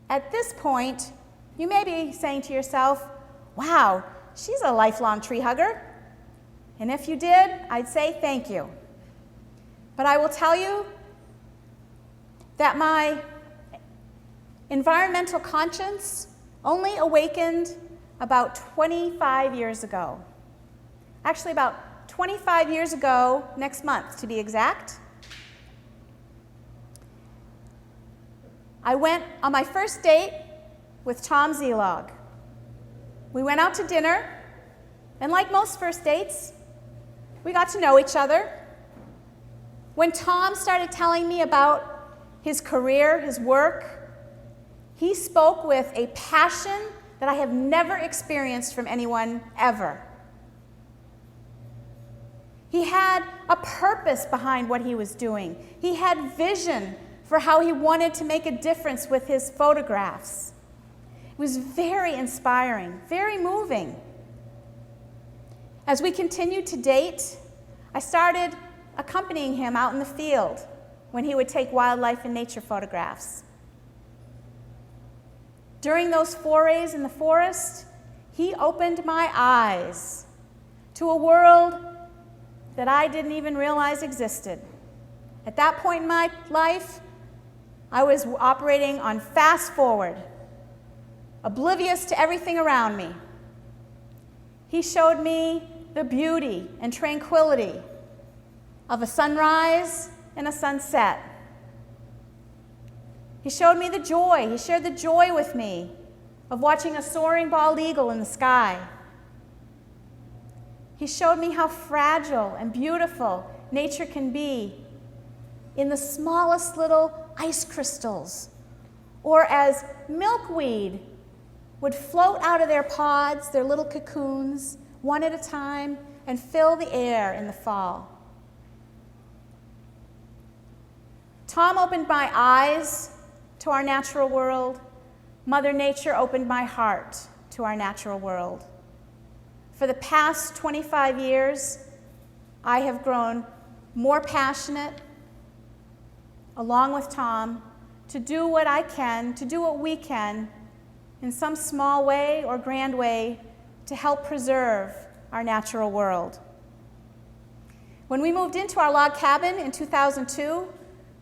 At this point, you may be saying to yourself, wow, she's a lifelong tree hugger. And if you did, I'd say thank you. But I will tell you that my environmental conscience only awakened about 25 years ago. Actually, about 25 years ago, next month to be exact. I went on my first date with Tom Szelog. We went out to dinner, and like most first dates, we got to know each other. When Tom started telling me about his career, his work, he spoke with a passion that I have never experienced from anyone ever. He had a purpose behind what he was doing. He had vision for how he wanted to make a difference with his photographs. It was very inspiring, very moving. As we continued to date, I started accompanying him out in the field when he would take wildlife and nature photographs. During those forays in the forest, he opened my eyes to a world that I didn't even realize existed. At that point in my life, I was operating on fast forward, oblivious to everything around me. He showed me the beauty and tranquility of a sunrise and a sunset. He showed me the joy, he shared the joy with me of watching a soaring bald eagle in the sky. He showed me how fragile and beautiful nature can be in the smallest little ice crystals, or as milkweed would float out of their pods, their little cocoons, one at a time, and fill the air in the fall. Tom opened my eyes to our natural world. Mother Nature opened my heart to our natural world. For the past 25 years, I have grown more passionate, along with Tom, to do what I can, to do what we can, in some small way or grand way, to help preserve our natural world. When we moved into our log cabin in 2002,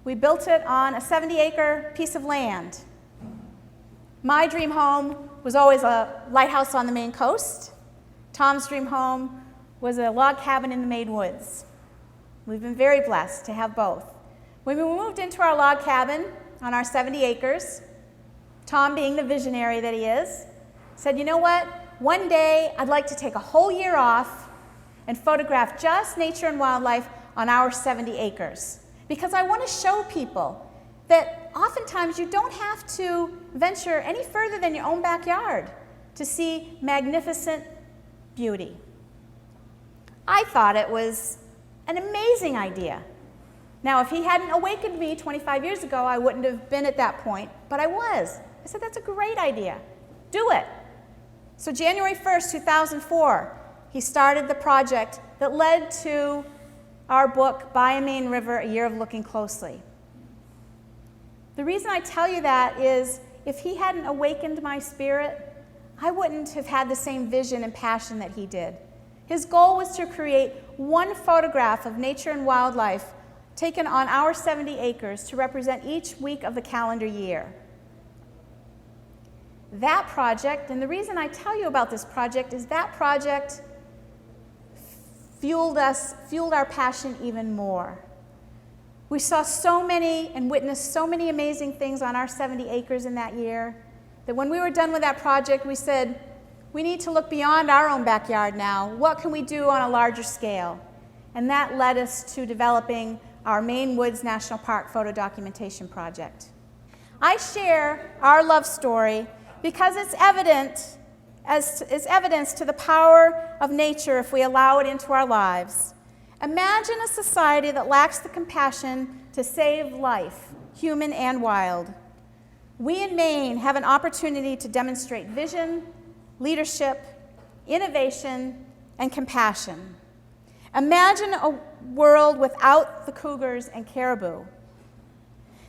we built it on a 70-acre piece of land. My dream home was always a lighthouse on the Maine coast. Tom's dream home was a log cabin in the Maine Woods. We've been very blessed to have both. When we moved into our log cabin on our 70 acres, Tom, being the visionary that he is, said, you know what? One day I'd like to take a whole year off and photograph just nature and wildlife on our 70 acres. Because I want to show people that oftentimes you don't have to venture any further than your own backyard to see magnificent beauty. I thought it was an amazing idea. Now, if he hadn't awakened me 25 years ago, I wouldn't have been at that point, but I was. I said, that's a great idea. Do it. So January 1st, 2004, he started the project that led to our book, By a Maine River, A Year of Looking Closely. The reason I tell you that is if he hadn't awakened my spirit, I wouldn't have had the same vision and passion that he did. His goal was to create one photograph of nature and wildlife taken on our 70 acres to represent each week of the calendar year. That project, and the reason I tell you about this project is that project fueled our passion even more. We saw so many and witnessed so many amazing things on our 70 acres in that year that when we were done with that project, we said, we need to look beyond our own backyard now. What can we do on a larger scale? And that led us to developing our Maine Woods National Park photo documentation project. I share our love story because it's evidence to the power of nature if we allow it into our lives. Imagine a society that lacks the compassion to save life, human and wild. We in Maine have an opportunity to demonstrate vision, leadership, innovation, and compassion. Imagine a world without the cougars and caribou.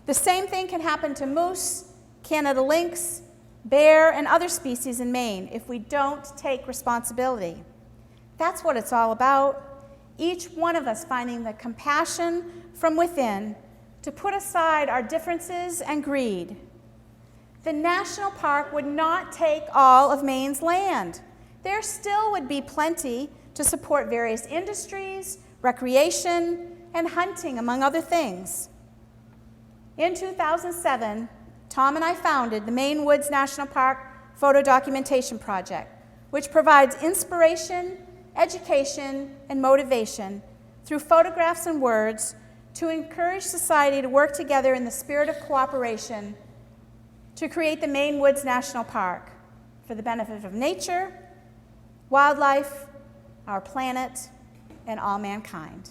The same thing can happen to moose, Canada lynx, bear, and other species in Maine if we don't take responsibility. That's what it's all about. Each one of us finding the compassion from within to put aside our differences and greed. The national park would not take all of Maine's land. There still would be plenty to support various industries, recreation, and hunting, among other things. In 2007, Tom and I founded the Maine Woods National Park Photo Documentation Project, which provides inspiration, education, and motivation through photographs and words to encourage society to work together in the spirit of cooperation to create the Maine Woods National Park for the benefit of nature, wildlife, our planet, and all mankind.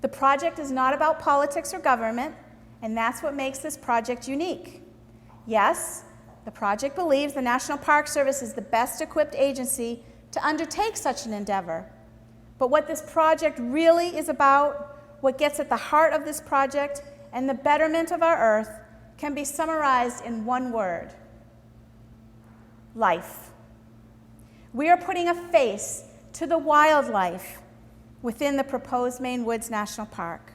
The project is not about politics or government, and that's what makes this project unique. Yes, the project believes the National Park Service is the best equipped agency to undertake such an endeavor. But what this project really is about, what gets at the heart of this project and the betterment of our earth, can be summarized in one word: life. We are putting a face to the wildlife within the proposed Maine Woods National Park.